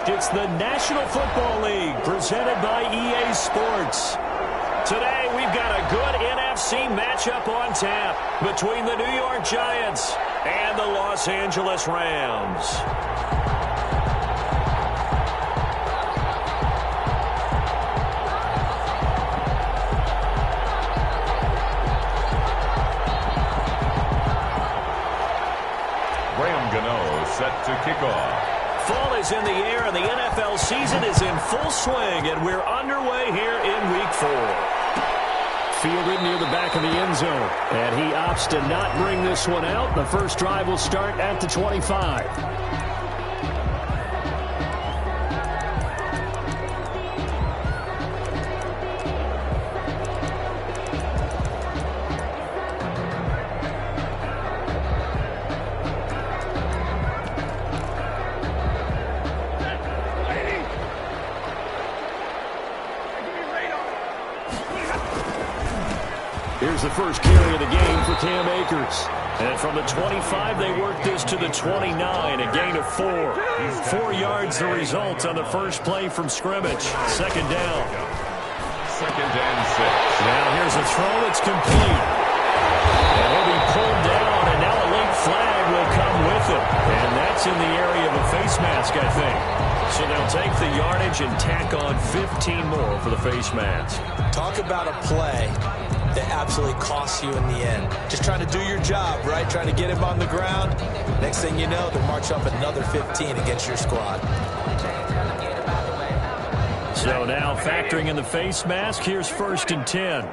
It's the National Football League presented by EA Sports. Today we've got a good NFC matchup on tap between the New York Giants and the Los Angeles Rams. Graham Gano set to kick off. Fall is in the air, and the NFL season is in full swing, and we're underway here in Week 4. Fielded near the back of the end zone, and he opts to not bring this one out. The first drive will start at the 25. Here's the first carry of the game for Cam Akers. And from the 25, they work this to the 29, a gain of 4. 4 yards the result on the first play from scrimmage. Second down. Second and 6. Now here's a throw that's complete. And he'll be pulled down, and now a late flag will come with it. And that's in the area of a face mask, I think. So they'll take the yardage and tack on 15 more for the face mask. Talk about a play that absolutely costs you in the end. Just trying to do your job, right? Trying to get him on the ground. Next thing you know, they'll march up another 15 against your squad. So now factoring in the face mask, here's 1st and 10.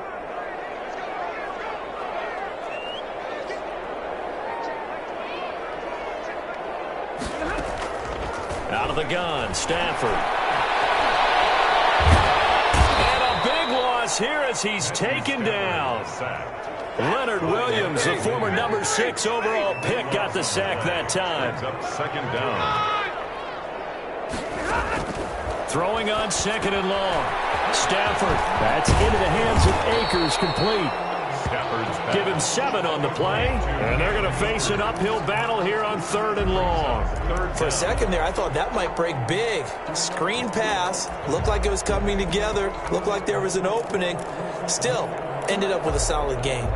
Out of the gun, Stafford. Here as he's taken down. Leonard Williams, the former number 6 overall pick, got the sack that time. Second down. Throwing on 2nd and long. Stafford. That's into the hands of Akers, complete. Give him 7 on the play, and they're going to face an uphill battle here on 3rd and long. For a second there, I thought that might break big. Screen pass. Looked like it was coming together. Looked like there was an opening. Still, ended up with a solid game.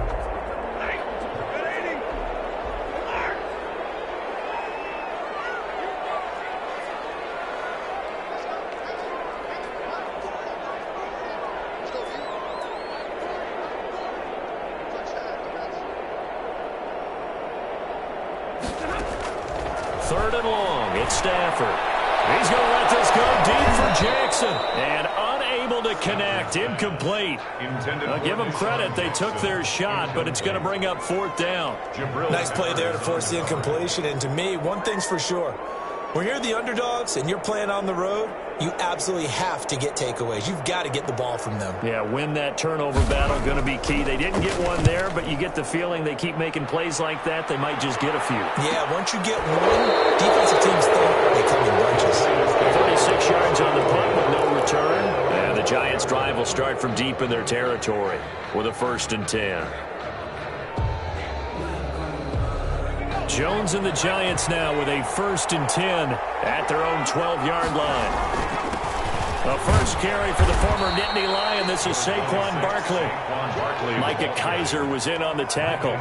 Stafford. He's going to let this go deep for Jackson. And unable to connect. Incomplete. Give them credit. They took their shot, but it's going to bring up 4th down. Nice play there to force the incompletion. And to me, one thing's for sure. When you're the underdogs and you're playing on the road, you absolutely have to get takeaways. You've got to get the ball from them. Yeah, win that turnover battle, going to be key. They didn't get one there, but you get the feeling they keep making plays like that, they might just get a few. Yeah, once you get one, defensive teams think they come in bunches. 36 yards on the punt with no return. And the Giants' drive will start from deep in their territory with a 1st and 10. Jones and the Giants now with a 1st and 10 at their own 12-yard line. The first carry for the former Nittany Lion. This is Saquon Barkley. Micah Kiser was in on the tackle.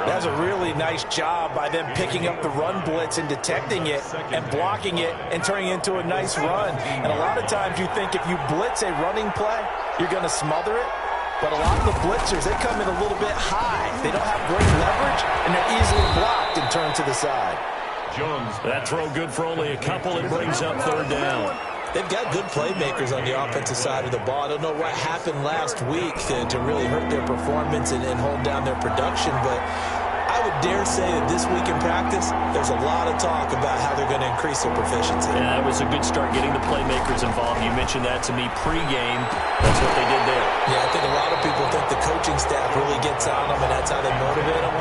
That's a really nice job by them picking up the run blitz and detecting it and blocking it and turning it into a nice run. And a lot of times you think if you blitz a running play, you're going to smother it. But a lot of the blitzers, they come in a little bit high. They don't have great leverage, and they're easily blocked and turned to the side. That throw good for only a couple. It brings up 3rd down. They've got good playmakers on the offensive side of the ball. I don't know what happened last week to really hurt their performance and hold down their production, but I would dare say that this week in practice, there's a lot of talk about how they're going to increase their proficiency. Yeah, that was a good start getting the playmakers involved. You mentioned that to me pregame. That's what they did there. Yeah, I think a lot of people think the coaching staff really gets on them, and that's how they motivate them.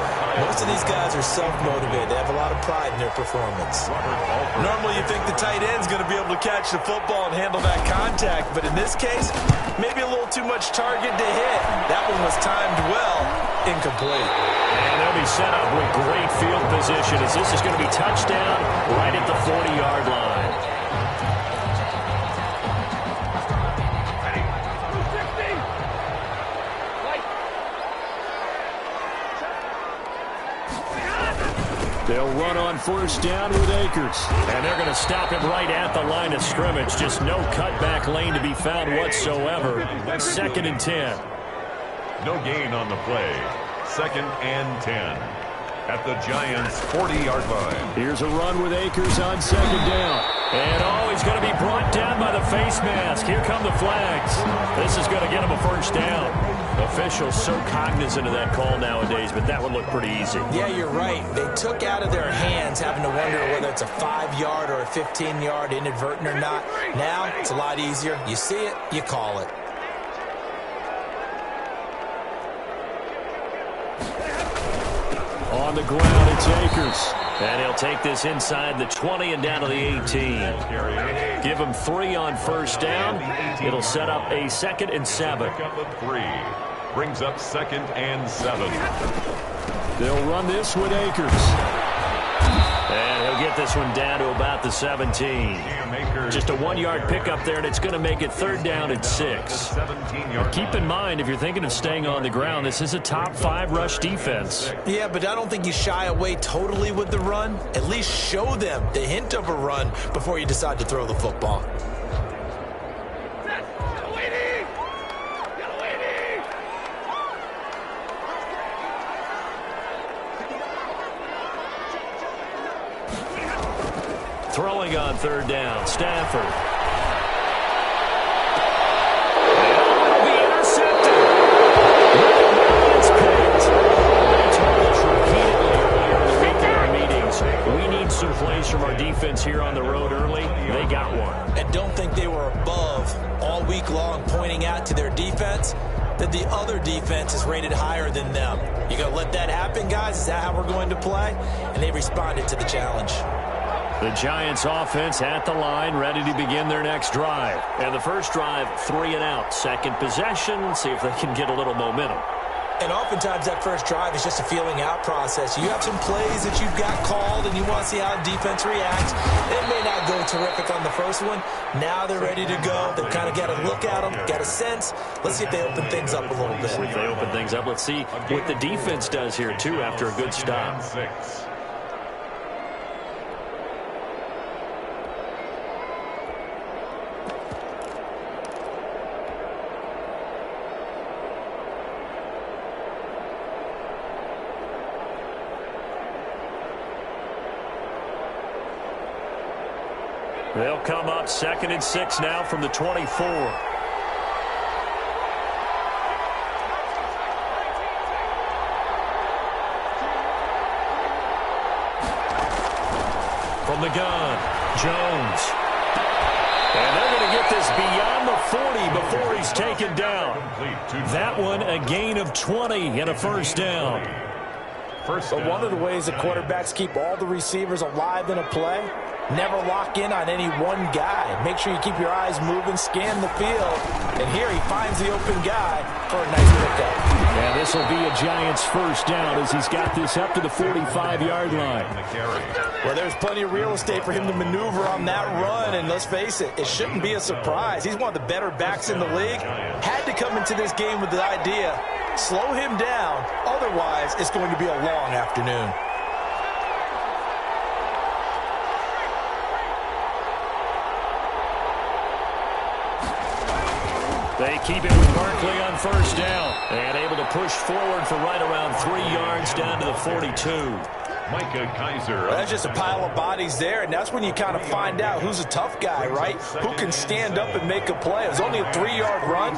Most of these guys are self-motivated. They have a lot of pride in their performance. Normally you think the tight end's going to be able to catch the football and handle that contact, but in this case, maybe a little too much target to hit. That one was timed well, incomplete. And they'll be set up with great field position as this is going to be touchdown right at the 40-yard line. They'll run on first down with Akers. And they're going to stop him right at the line of scrimmage. Just no cutback lane to be found whatsoever. 2nd and 10. No gain on the play. 2nd and 10. At the Giants' 40-yard line. Here's a run with Akers on 2nd down. And he's going to be brought down by the face mask. Here come the flags. This is going to get him a first down. Officials so cognizant of that call nowadays, but that would look pretty easy. Yeah, you're right. They took out of their hands having to wonder whether it's a 5-yard or a 15-yard inadvertent or not. Now, it's a lot easier. You see it, you call it. On the ground, it's Akers. And he'll take this inside the 20 and down to the 18. Give him 3 on first down. It'll set up a 2nd and 7. Pickup of 3. Brings up 2nd and 7. They'll run this with Akers. And he'll get this one down to about the 17. Just a 1-yard pickup there, and it's going to make it 3rd down and 6. Keep in mind, if you're thinking of staying on the ground, this is a top 5 rush defense. Yeah, but I don't think you shy away totally with the run. At least show them the hint of a run before you decide to throw the football. Throwing on 3rd down, Stafford. And it'll be intercepted. It's picked. They told us repeatedly earlier in the week in our meetings, we need some plays from our defense here on the road early. They got one. And don't think they were above all week long pointing out to their defense that the other defense is rated higher than them. You going to let that happen, guys? Is that how we're going to play? And they responded to the challenge. The Giants offense at the line, ready to begin their next drive. And the first drive, 3 and out. Second possession, see if they can get a little momentum. And oftentimes that first drive is just a feeling out process. You have some plays that you've got called and you want to see how the defense reacts. It may not go terrific on the first one. Now they're ready to go. They've kind of got a look at them, got a sense. Let's see if they open things up a little bit. If they open things up, let's see what the defense does here, too, after a good stop. They'll come up 2nd and 6 now from the 24. From the gun, Jones. And they're going to get this beyond the 40 before he's taken down. That one, a gain of 20 and a first down. But one of the ways that quarterbacks keep all the receivers alive in a play, never lock in on any one guy. Make sure you keep your eyes moving, scan the field. And here he finds the open guy for a nice pickup. And this will be a Giants first down as he's got this up to the 45-yard line. Well, there's plenty of real estate for him to maneuver on that run. And let's face it, it shouldn't be a surprise. He's one of the better backs in the league. Had to come into this game with the idea, slow him down. Otherwise, it's going to be a long afternoon. They keep it with Barkley on first down. And able to push forward for right around 3 yards down to the 42. Micah Kiser. That's just a pile of bodies there, and that's when you kind of find out who's a tough guy, right? Who can stand up and make a play. It was only a 3-yard run,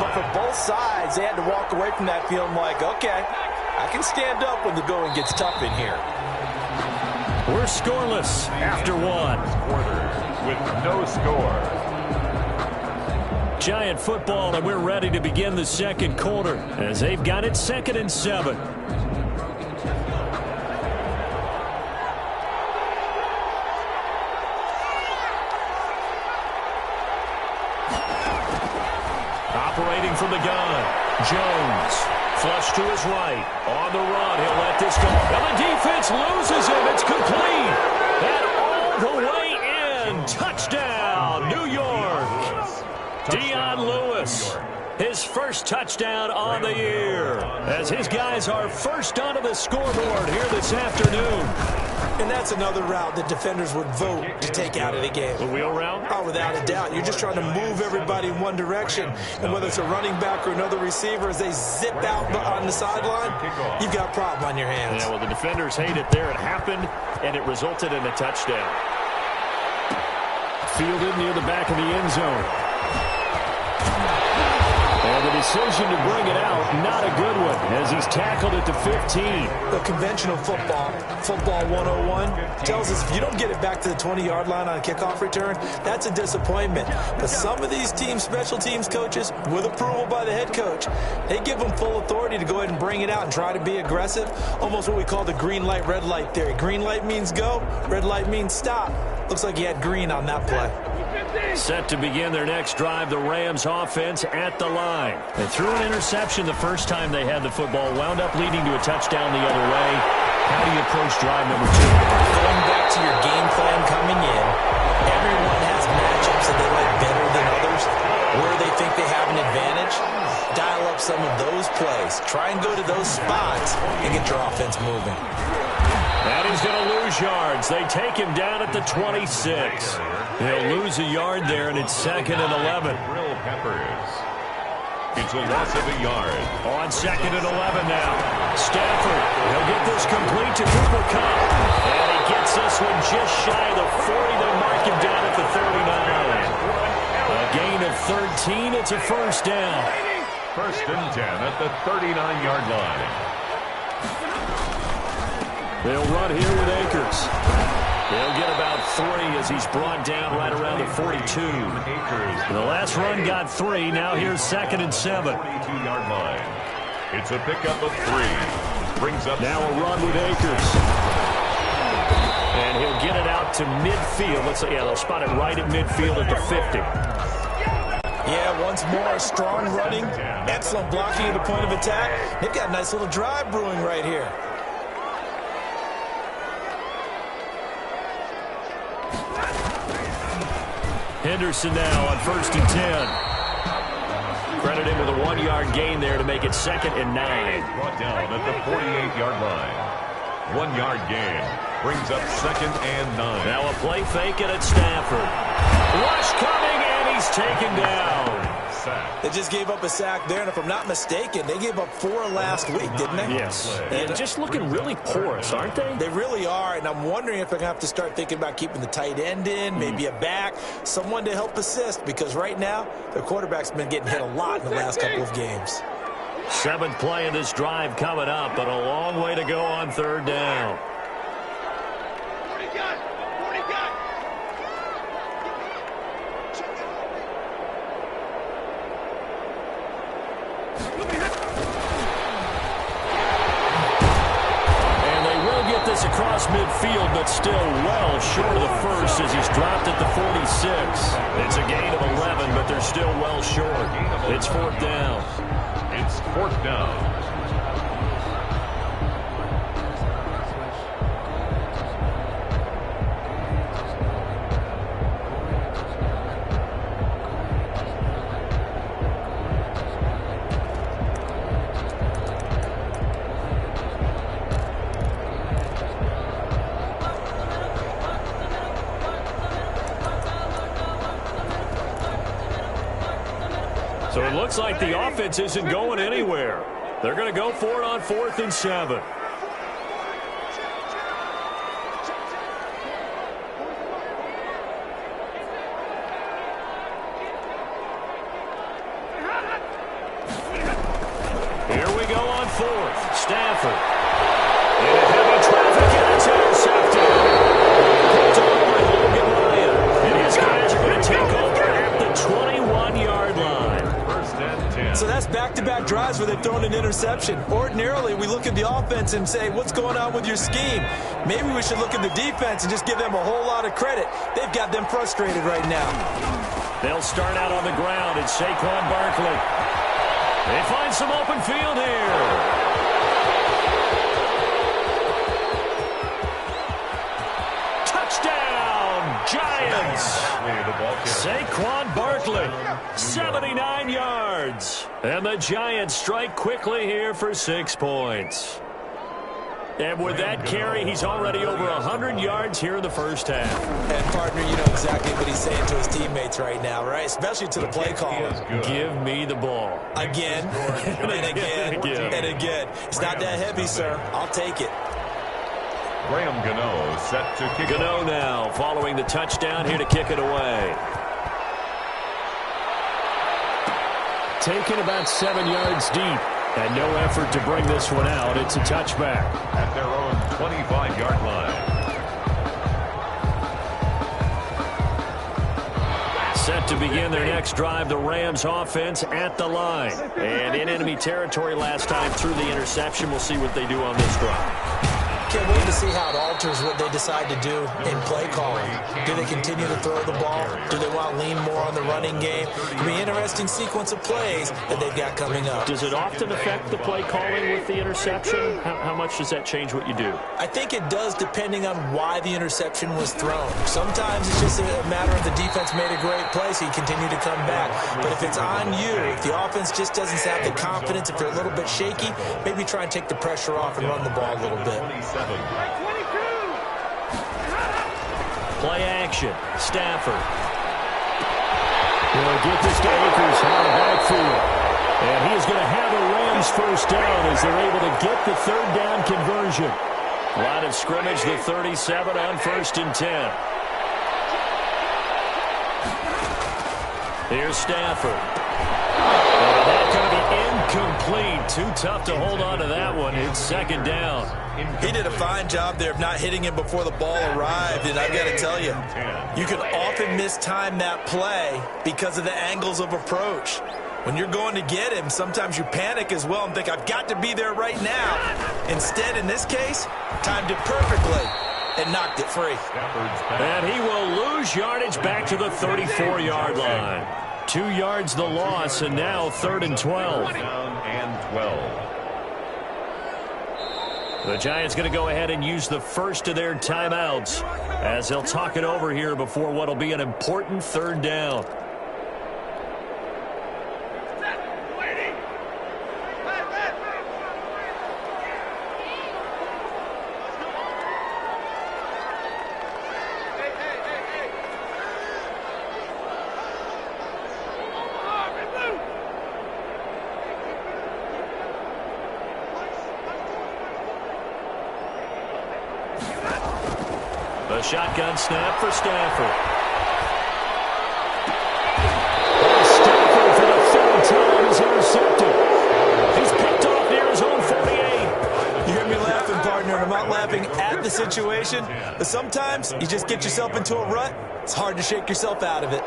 but for both sides, they had to walk away from that feeling like, okay, I can stand up when the going gets tough in here. We're scoreless after 1. Quarter with no score. Giant football, and we're ready to begin the second quarter as they've got it 2nd and 7. Operating from the gun, Jones. Flush to his right. On the run, he'll let this go. And the defense loses him. It's complete. And all the way in. Touchdown, New York. Dion Lewis, his first touchdown on the year, as his guys are first onto the scoreboard here this afternoon. And that's another route that defenders would vote to take out of the game. The wheel route? Oh, without a doubt. You're just trying to move everybody in one direction. And whether it's a running back or another receiver, as they zip out on the sideline, you've got a problem on your hands. Yeah, well, the defenders hate it there. It happened, and it resulted in a touchdown. Fielded near the back of the end zone. And the decision to bring it out, not a good one, as he's tackled at the 15. The conventional football 101, tells us if you don't get it back to the 20-yard line on a kickoff return, that's a disappointment. But some of these special teams coaches, with approval by the head coach, they give them full authority to go ahead and bring it out and try to be aggressive, almost what we call the green light, red light theory. Green light means go, red light means stop. Looks like he had green on that play. Set to begin their next drive, the Rams offense at the line. They threw an interception the first time they had the football, wound up leading to a touchdown the other way. How do you approach drive number 2? Going back to your game plan coming in, everyone has matchups that they like better than others, where they think they have an advantage. Dial up some of those plays. Try and go to those spots and get your offense moving. And he's going to lose yards. They take him down at the 26. He'll lose a yard there, and it's 2nd and 11. Grill Peppers. It's a loss of a yard. On 2nd and 11 now. Stafford, he'll get this complete to Cooper Kupp. And he gets this one just shy of the 40. They mark him down at the 39. A gain of 13. It's a first down. 1st and 10 at the 39-yard line. They'll run here with Akers. They'll get about 3 as he's brought down right around the 42. The last run got 3. Now here's 2nd and 7. 42-yard line. It's a pickup of 3. Brings up now a run with Akers. And he'll get it out to midfield. They'll spot it right at midfield at the 50. Yeah, once more, strong running, excellent blocking at the point of attack. They've got a nice little drive brewing right here. Henderson now on 1st and 10. Credit him with a 1-yard gain there to make it 2nd and 9. Brought down at the 48-yard line. 1-yard gain. Brings up 2nd and 9. Now a play fake it at Stafford. Rush coming, and he's taken down. They just gave up a sack there, and if I'm not mistaken, they gave up 4 last week, didn't they? Yes. And just looking really porous, aren't they? They really are, and I'm wondering if they're going to have to start thinking about keeping the tight end in, maybe a back, someone to help assist, because right now, their quarterback's been getting hit a lot in the last couple of games. 7th play of this drive coming up, but a long way to go on 3rd down. Across midfield, but still well short of the first as he's dropped at the 46. It's a gain of 11, but they're still well short. It's 4th down. It's 4th down. So it looks like the offense isn't going anywhere. They're going to go for it on 4th and 7. Here we go on 4th. Stafford. In a heavy traffic, and it's intercepted. Picked up by Logan Ryan. And his guys are going to take over at the 21-yard line. So that's back-to-back drives where they've thrown an interception. Ordinarily, we look at the offense and say, what's going on with your scheme? Maybe we should look at the defense and just give them a whole lot of credit. They've got them frustrated right now. They'll start out on the ground. It's Saquon Barkley. They find some open field here. Touchdown, Giants. Saquon Barkley, 79 yards. And the Giants strike quickly here for 6 points. And with that carry, he's already over 100 yards here in the first half. And, partner, you know exactly what he's saying to his teammates right now, right? Especially to the play caller. Give me the ball. Again, and again, and again. It's not that heavy, sir. I'll take it. Graham Gano set to kick. Gano now following the touchdown here to kick it away. Taken about 7 yards deep. And no effort to bring this one out. It's a touchback. At their own 25-yard line. Set to begin their next drive, the Rams offense at the line. And in enemy territory last time through the interception. We'll see what they do on this drive. Can't wait to see how it alters what they decide to do in play calling. Do they continue to throw the ball? Do they want to lean more on the running game? It'll be an interesting sequence of plays that they've got coming up. Does it often affect the play calling with the interception? How much does that change what you do? I think it does depending on why the interception was thrown. Sometimes it's just a matter of the defense made a great play, so you continue to come back. But if it's on you, if the offense just doesn't have the confidence, if they're a little bit shaky, maybe try and take the pressure off and run the ball a little bit. Play action. Stafford. Will get this to Akers out of backfield. And he is going to have a Rams first down as they're able to get the third down conversion. Line of scrimmage, the 37 on 1st and 10. Here's Stafford. And that's going to be incomplete. Too tough to hold on to that one. It's 2nd down. He did a fine job there of not hitting him before the ball arrived, and I've got to tell you, you can often mistime that play because of the angles of approach. When you're going to get him, sometimes you panic as well and think, I've got to be there right now. Instead, in this case, timed it perfectly and knocked it free. And he will lose yardage back to the 34-yard line. 2 yards the loss, and now 3rd and 12. Down and 12. The Giants going to go ahead and use the first of their timeouts as they'll talk it over here before what will be an important 3rd down. The shotgun snap for Stafford. Stafford for the 3rd time is intercepted. He's picked off near his own 48. You hear me laughing, partner. I'm not laughing at the situation, but sometimes you just get yourself into a rut. It's hard to shake yourself out of it.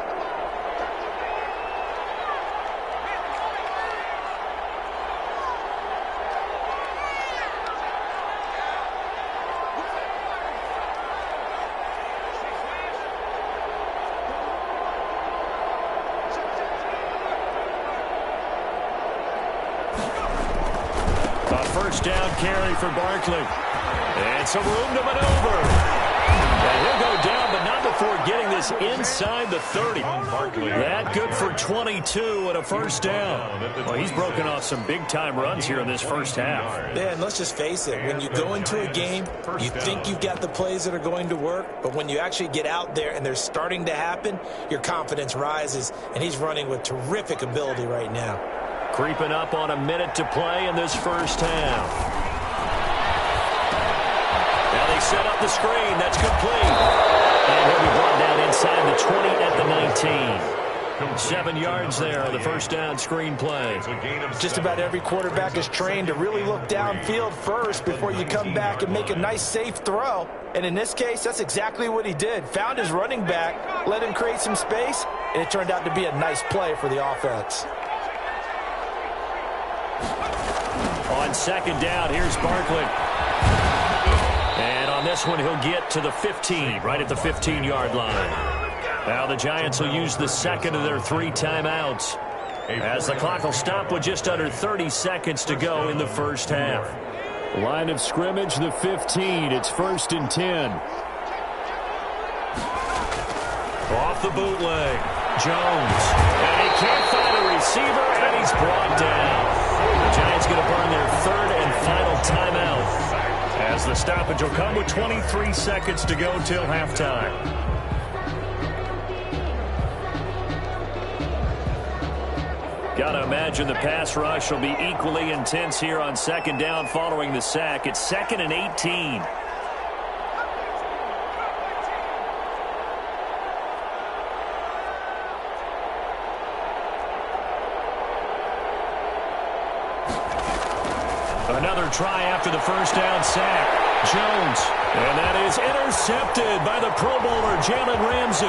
First down carry for Barkley. And some room to maneuver. And he'll go down, but not before getting this inside the 30. That good for 22 and a first down. Well, he's broken off some big-time runs here in this first half. Yeah, and let's just face it. When you go into a game, you think you've got the plays that are going to work, but when you actually get out there and they're starting to happen, your confidence rises, and he's running with terrific ability right now. Creeping up on a minute to play in this first half. Now they set up the screen. That's complete. And he'll be brought down inside the 20 at the 19. 7 yards there on the first down screen play. Just about every quarterback is trained to really look downfield first before you come back and make a nice, safe throw. And in this case, that's exactly what he did. Found his running back, let him create some space, and it turned out to be a nice play for the offense. On 2nd down, here's Barkley. And on this one, he'll get to the 15, right at the 15-yard line. Now the Giants will use the 2nd of their 3 timeouts as the clock will stop with just under 30 seconds to go in the first half. Line of scrimmage, the 15. It's 1st and 10. Off the bootleg. Jones. And he can't find a receiver, and he's brought down. The Giants going to burn their 3rd and final timeout as stoppage will come with 23 seconds to go till halftime. Gotta imagine the pass rush will be equally intense here on second down following the sack. It's 2nd and 18. Another try after the first down sack. Jones. And that is intercepted by the Pro Bowler, Jalen Ramsey.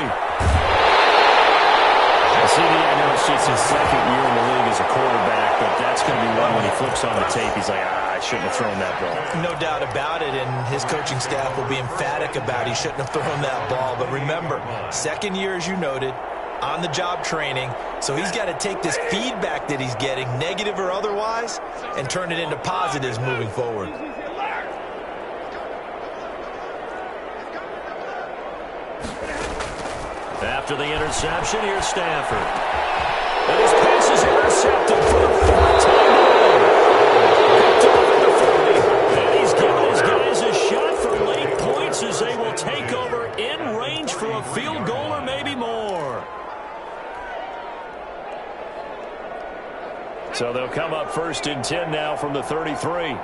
I know it's just his second year in the league as a quarterback, but that's going to be one when he flips on the tape. He's like, I shouldn't have thrown that ball. No doubt about it, and his coaching staff will be emphatic about he shouldn't have thrown that ball. But remember, second year, as you noted, on-the-job training, so he's got to take this feedback that he's getting, negative or otherwise, and turn it into positives moving forward. After the interception, here's Stafford. And his pass is intercepted for the fourth time. And he's giving his guys a shot for late points as they will take over in range for a field goal or maybe more. So they'll come up 1st and 10 now from the 33.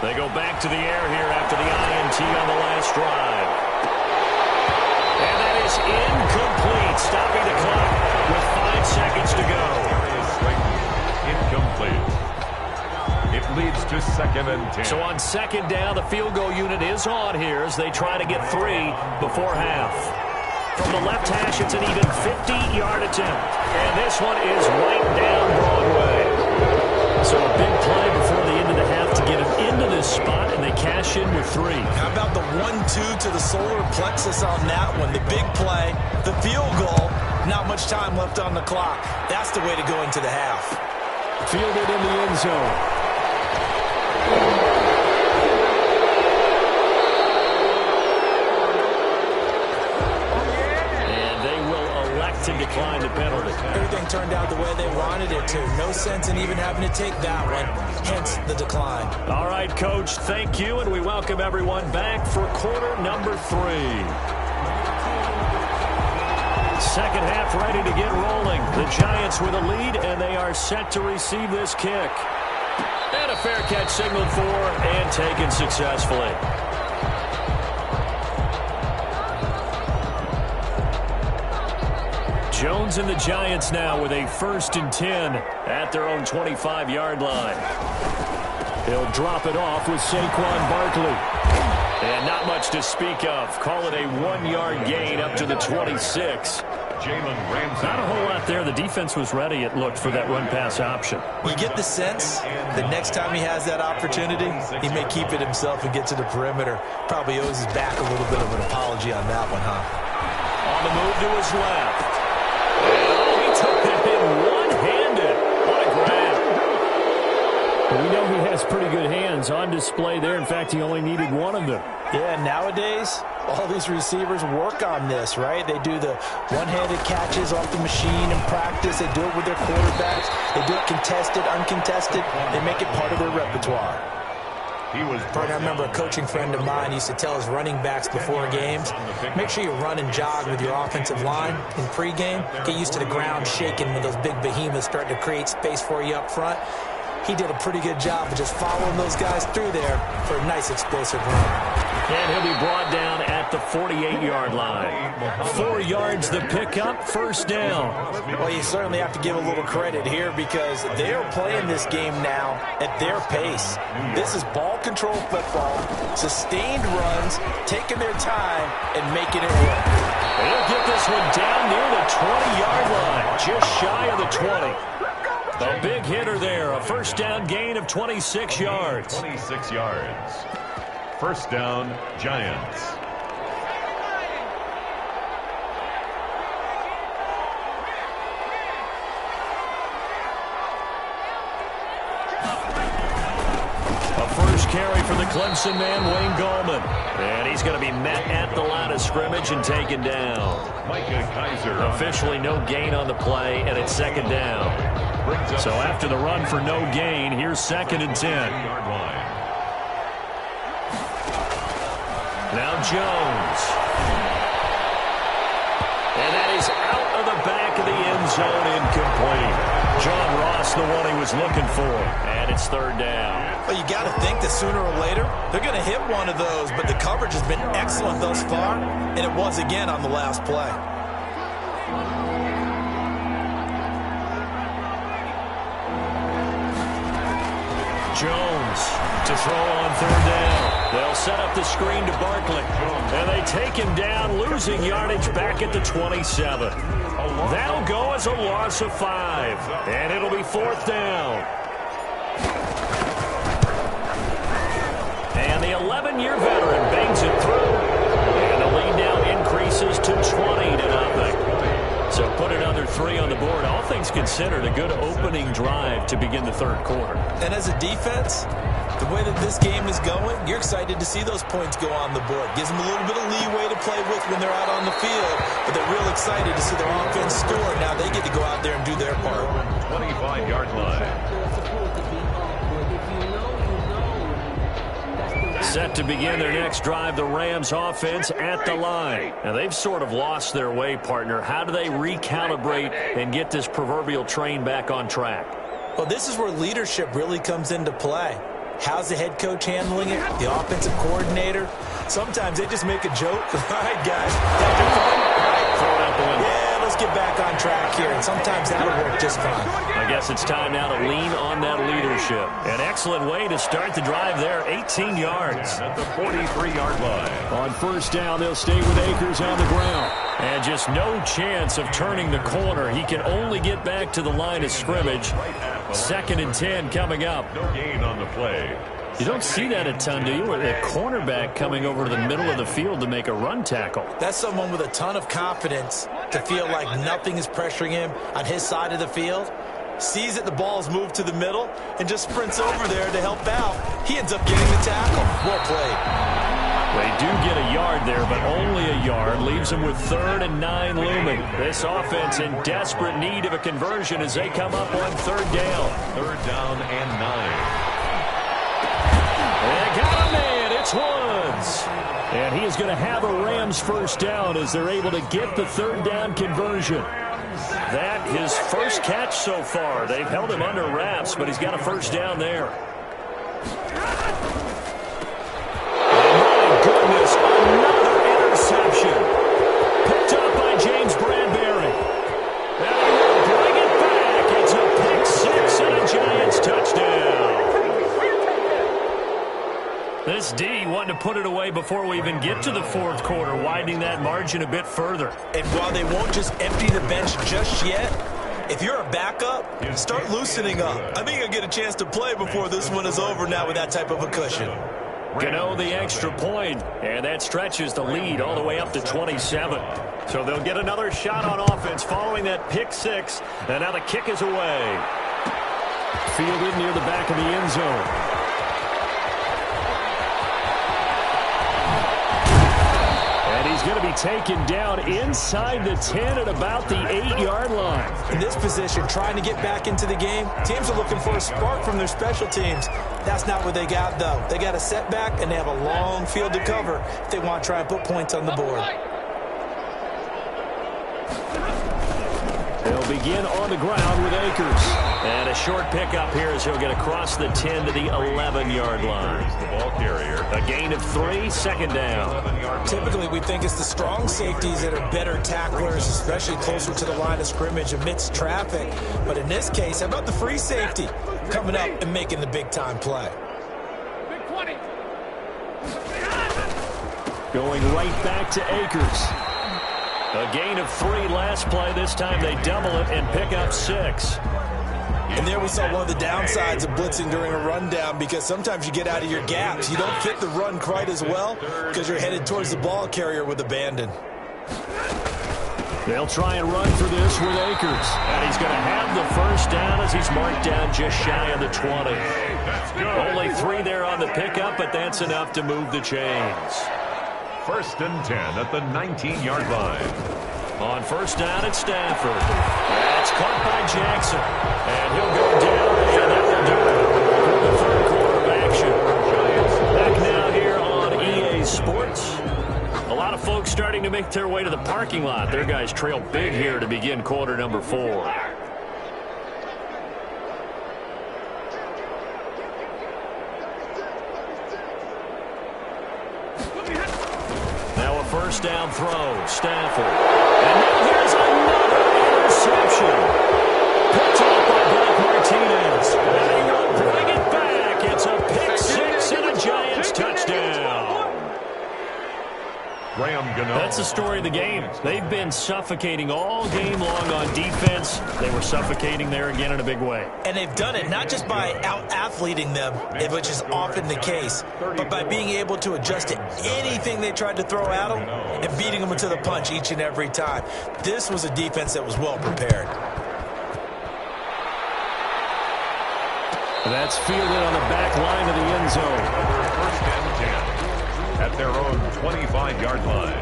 They go back to the air here after the INT on the last drive. And that is incomplete, stopping the clock with 5 seconds to go. Incomplete. It leads to 2nd and 10. So on 2nd down, the field goal unit is on here as they try to get 3 before half. From the left hash, it's an even 50-yard attempt. And this one is right down Broadway. So a big play before the end of the half to get him into this spot, and they cash in with 3. How about the 1-2 to the solar plexus on that one? The big play, the field goal, not much time left on the clock. That's the way to go into the half. Fielded in the end zone. To decline the penalty. Everything turned out the way they wanted it to. No sense in even having to take that one, hence the decline. All right, Coach, thank you, and we welcome everyone back for quarter number 3. Second half ready to get rolling. The Giants with a lead, and they are set to receive this kick. And a fair catch signaled for and taken successfully. Jones and the Giants now with a 1st and 10 at their own 25-yard line. He'll drop it off with Saquon Barkley. And not much to speak of. Call it a 1-yard gain up to the 26. Jalen Ramsey. Not a whole lot there. The defense was ready, it looked, for that run-pass option. You get the sense that next time he has that opportunity, he may keep it himself and get to the perimeter. Probably owes his back a little bit of an apology on that one, huh? On the move to his left. Oh, he took that in one-handed. What a grab. We know he has pretty good hands on display there. In fact, he only needed one of them. Yeah, nowadays, all these receivers work on this, right? They do the one-handed catches off the machine in practice. They do it with their quarterbacks. They do it contested, uncontested. They make it part of their repertoire. I remember a coaching friend of mine used to tell his running backs before games, make sure you run and jog with your offensive line in pregame. Get used to the ground shaking when those big behemoths start to create space for you up front. He did a pretty good job of just following those guys through there for a nice explosive run. And he'll be brought down at the 48-yard line. 4 yards the pickup, 1st down. Well, you certainly have to give a little credit here because they are playing this game now at their pace. This is ball control football, sustained runs, taking their time and making it work. They'll get this one down near the 20-yard line, just shy of the 20. A big hitter there, a 1st down gain of 26 yards. 26 yards. 1st down, Giants. A first carry for the Clemson man, Wayne Gallman. And he's going to be met at the line of scrimmage and taken down. Micah Kiser. Officially no gain on the play, and it's 2nd down. So after the run for no gain, here's 2nd and 10. Now Jones. And that is out of the back of the end zone, incomplete. John Ross, the one he was looking for. And it's 3rd down. Well, you got to think that sooner or later, they're going to hit one of those, but the coverage has been excellent thus far, and it was again on the last play. Jones to throw on 3rd down. They'll set up the screen to Barkley. And they take him down, losing yardage back at the 27. That'll go as a loss of 5. And it'll be 4th down. And the 11-year veteran bangs it through. And the lead now increases to 20-0. So put another 3 on the board. All things considered, a good opening drive to begin the 3rd quarter. And as a defense, the way that this game is going, you're excited to see those points go on the board. Gives them a little bit of leeway to play with when they're out on the field, but they're real excited to see their offense score. Now they get to go out there and do their part. 25-yard line. Set to begin their next drive, the Rams offense at the line. Now, they've sort of lost their way, partner. How do they recalibrate and get this proverbial train back on track? Well, this is where leadership really comes into play. How's the head coach handling it? The offensive coordinator? Sometimes they just make a joke. All right, guys. Throw it out the window. Yeah, let's get back on track here. And sometimes that'll work just fine. I guess it's time now to lean on that leadership. An excellent way to start the drive there. 18 yards. At the 43-yard line. On 1st down, they'll stay with Akers on the ground. And just no chance of turning the corner. He can only get back to the line of scrimmage. 2nd and 10 coming up. No gain on the play. You don't see that a ton, do you? With a cornerback coming over to the middle of the field to make a run tackle. That's someone with a ton of confidence to feel like nothing is pressuring him on his side of the field. Sees that the ball's moved to the middle and just sprints over there to help out. He ends up getting the tackle. Well played. They do get a yard there, but only a yard. Leaves them with 3rd and 9 looming. This offense in desperate need of a conversion as they come up on 3rd down. 3rd down and 9. They got a man. It's Woods. And he is going to have a Rams 1st down as they're able to get the 3rd down conversion. That his first catch so far. They've held him under wraps, but he's got a 1st down there. Goodness, another interception. Picked up by James Bradbury. And he will bring it back. It's a pick 6 and a Giants touchdown. This D wanting to put it away before we even get to the 4th quarter, widening that margin a bit further. And while they won't just empty the bench just yet, if you're a backup, start loosening up. I think you'll get a chance to play before this one is over now with that type of a cushion. Gano the extra point, and that stretches the lead all the way up to 27. So they'll get another shot on offense following that pick 6, and now the kick is away. Fielded near the back of the end zone. And he's going to be taken down inside the 10 at about the 8-yard line. In this position, trying to get back into the game, teams are looking for a spark from their special teams. That's not what they got, though. They got a setback, and they have a long field to cover if they want to try and put points on the board. They'll begin on the ground with Akers. And a short pickup here as he'll get across the 10 to the 11-yard line. The ball carrier. A gain of 3, 2nd down. Typically, we think it's the strong safeties that are better tacklers, especially closer to the line of scrimmage amidst traffic. But in this case, how about the free safety coming up and making the big-time play? Going right back to Akers. A gain of 3 last play. This time they double it and pick up 6. And there we saw one of the downsides of blitzing during a rundown, because sometimes you get out of your gaps. You don't fit the run quite as well because you're headed towards the ball carrier with abandon. They'll try and run for this with Akers. And he's going to have the 1st down as he's marked down just shy of the 20. Only 3 there on the pickup, but that's enough to move the chains. 1st and 10 at the 19-yard line. On first down, it's Stafford. That's caught by Jackson. And he'll go down, and that will do it for the third quarter of action. Back now here on EA Sports. A lot of folks starting to make their way to the parking lot. Their guys trail big here to begin quarter number 4. Now a first down throw. Stafford. And now here's another interception. Picked off by Blake Martinez. And he will bring it back. It's a pick six and a Giants touchdown. That's the story of the game. They've been suffocating all game long on defense. They were suffocating there again in a big way. And they've done it not just by out-athleting them, which is often the case, but by being able to adjust to anything they tried to throw at them and beating them to the punch each and every time. This was a defense that was well prepared. That's fielded on the back line of the end zone. First and 10. At their own 25-yard line.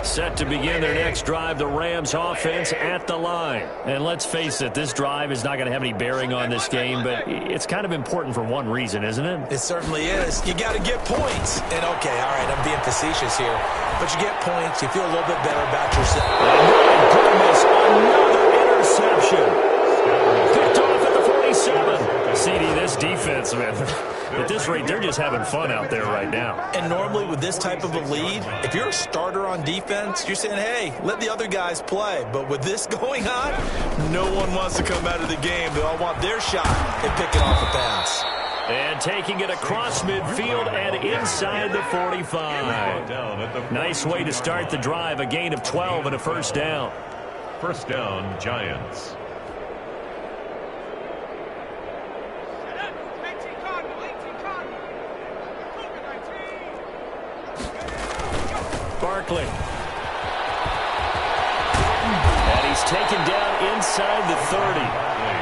Set to begin their next drive, the Rams offense at the line. And let's face it, this drive is not going to have any bearing on this game, but it's kind of important for one reason, isn't it? It certainly is. You got to get points. And okay, all right, I'm being facetious here, but you get points, you feel a little bit better about yourself. Oh, my goodness, another interception. Picked off at the 47. CD, this defense, man. At this rate, they're just having fun out there right now. And normally with this type of a lead, if you're a starter on defense, you're saying, hey, let the other guys play. But with this going on, no one wants to come out of the game. They all want their shot at picking off a pass. And taking it across midfield and inside the 45. Nice way to start the drive. A gain of 12 and a first down. First down, Giants. Barkley. And he's taken down inside the 30.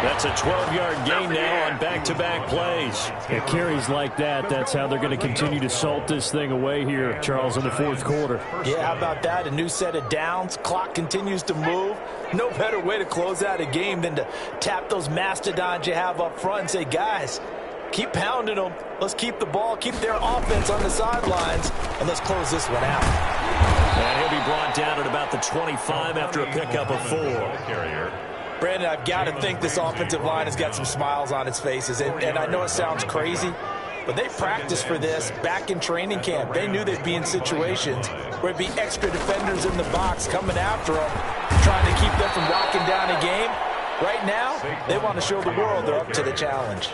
That's a 12-yard gain now on back-to-back plays. It carries like that. That's how they're going to continue to salt this thing away here, Charles, in the fourth quarter. Yeah, how about that? A new set of downs. Clock continues to move. No better way to close out a game than to tap those mastodons you have up front and say, guys, keep pounding them. Let's keep the ball, keep their offense on the sidelines, and let's close this one out. And he'll be brought down at about the 25 after a pickup of 4. Brandon, I've got to think this offensive line has got some smiles on its faces. And I know it sounds crazy, but they practiced for this back in training camp. They knew they'd be in situations where it'd be extra defenders in the box coming after them, trying to keep them from locking down a game. Right now, they want to show the world they're up to the challenge.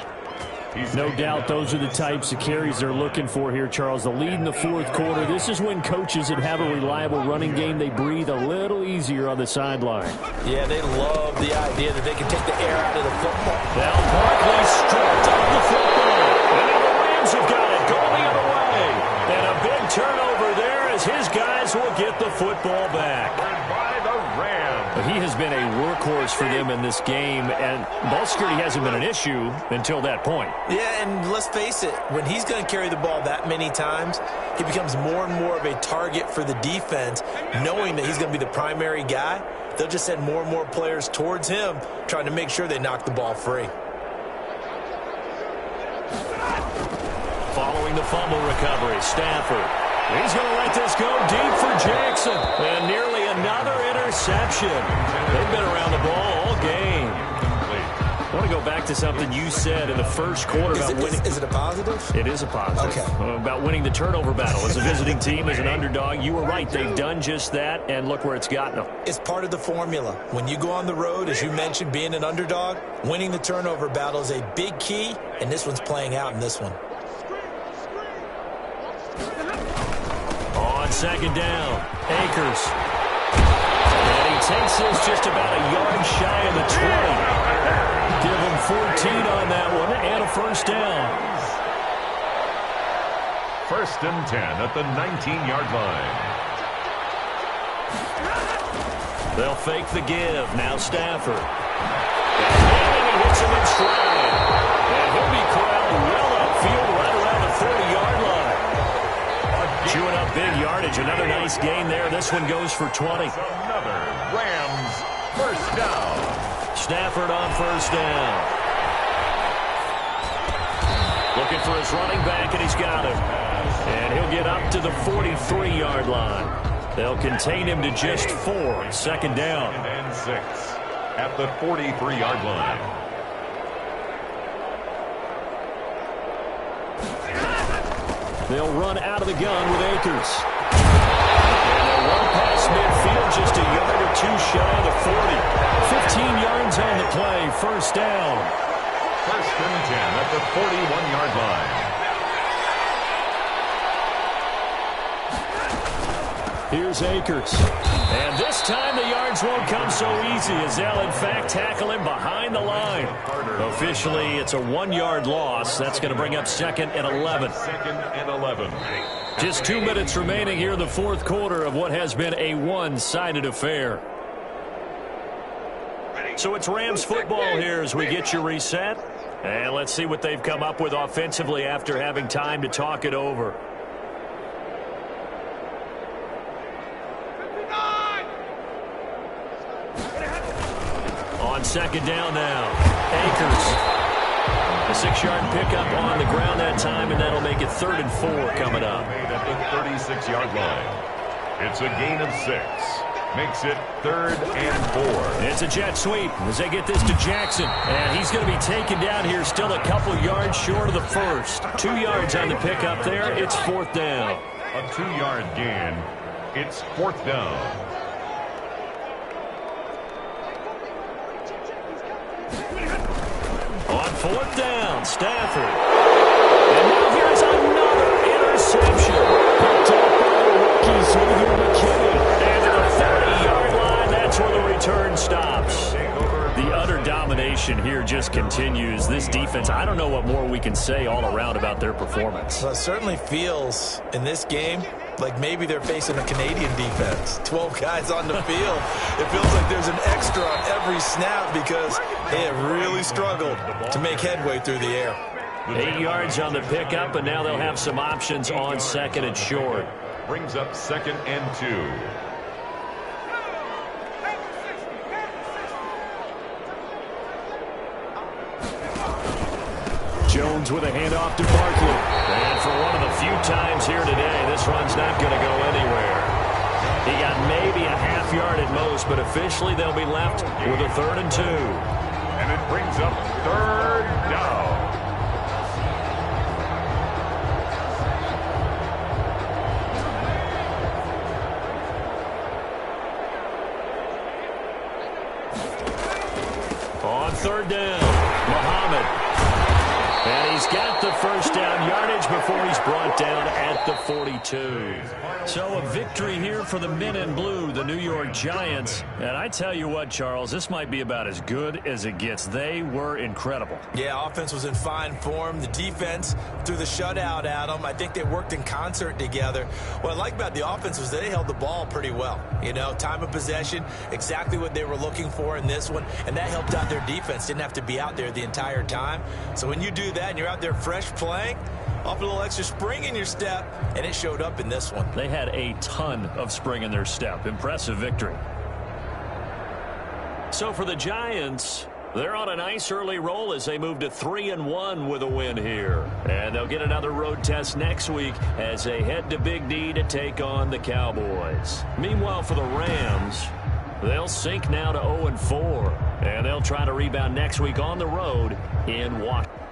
No doubt those are the types of carries they're looking for here, Charles. The lead in the fourth quarter. This is when coaches that have a reliable running game, they breathe a little easier on the sideline. Yeah, they love the idea that they can take the air out of the football. Now Barkley stripped off the football. And now the Rams have got it going the other way. And a big turnover there as his guys will get the football back. By the Rams. He has been a workhorse for them in this game, and ball security hasn't been an issue until that point. Yeah, and let's face it, when he's going to carry the ball that many times, he becomes more and more of a target for the defense, knowing that he's going to be the primary guy. They'll just send more and more players towards him, trying to make sure they knock the ball free. Following the fumble recovery, Stafford. He's going to let this go deep for Jackson. And nearly another interception. They've been around the ball all game. I want to go back to something you said in the first quarter about winning. Is it a positive? It is a positive. Okay. About winning the turnover battle. As a visiting team, as an underdog, you were right. They've done just that, and look where it's gotten them. It's part of the formula. When you go on the road, as you mentioned, being an underdog, winning the turnover battle is a big key, and this one's playing out in this one. On second down, Akers. And he takes this just about a yard shy of the 20. Give him 14 on that one and a first down. First and 10 at the 19-yard line. They'll fake the give. Now Stafford. And he hits him in stride. And he'll be corralled well upfield right around the 30-yard line. A Chewing up big yardage. Another nice gain there. This one goes for 20. Another Rams first down. Stafford on first down. Looking for his running back, and he's got him. And he'll get up to the 43-yard line. They'll contain him to just 4. Second down. And 6 at the 43-yard line. They'll run out of the gun with Akers. And they'll run past midfield just a yard or two shy of the 40. 15 yards on the play. First down. First and 10 at the 41-yard line. Here's Akers. And this time the yards won't come so easy as they'll, in fact, tackle him behind the line. Officially, it's a 1-yard loss. That's going to bring up second and 11. Second and 11. Just 2 minutes remaining here in the fourth quarter of what has been a one-sided affair. So it's Rams football here as we get you reset. And let's see what they've come up with offensively after having time to talk it over. On second down now, Akers. A 6-yard pickup on the ground that time, and that'll make it 3rd and 4 coming up. At the 36-yard line. It's a gain of 6. Makes it 3rd and 4. It's a jet sweep as they get this to Jackson. And he's going to be taken down here still a couple yards short of the first. 2 yards on the pickup there. It's 4th down. A 2-yard gain. It's 4th down. On 4th down, Stafford. And now here's another interception. Picked up by the rookie, Xavier McKinney. And to the 30-yard line, that's where the return stops. The utter domination here just continues. This defense, I don't know what more we can say all around about their performance. Well, it certainly feels in this game like maybe they're facing a Canadian defense. 12 guys on the field. It feels like there's an extra on every snap because they have really struggled to make headway through the air. 8 yards on the pickup, and now they'll have some options on second and short. Brings up 2nd and 2. Jones with a handoff to Barkley. And for one of the few times here today, this run's not going to go anywhere. He got maybe a half yard at most, but officially they'll be left with a 3rd and 2. And it brings up 3rd down. On 3rd down, Muhammad. And he's got the first down yardage before he's brought down at the 42. So a victory here for the men in blue, the New York Giants. And I tell you what, Charles, this might be about as good as it gets. They were incredible. Yeah, offense was in fine form. The defense threw the shutout at them. I think they worked in concert together. What I like about the offense was they held the ball pretty well. You know, time of possession, exactly what they were looking for in this one. And that helped out their defense. Didn't have to be out there the entire time. So when you do that and you're out there fresh playing, off a little extra spring in your step, and it showed up in this one. They had a ton of spring in their step. Impressive victory. So for the Giants, they're on a nice early roll as they move to 3-1 with a win here. And they'll get another road test next week as they head to Big D to take on the Cowboys. Meanwhile, for the Rams, they'll sink now to 0-4. And they'll try to rebound next week on the road in Washington.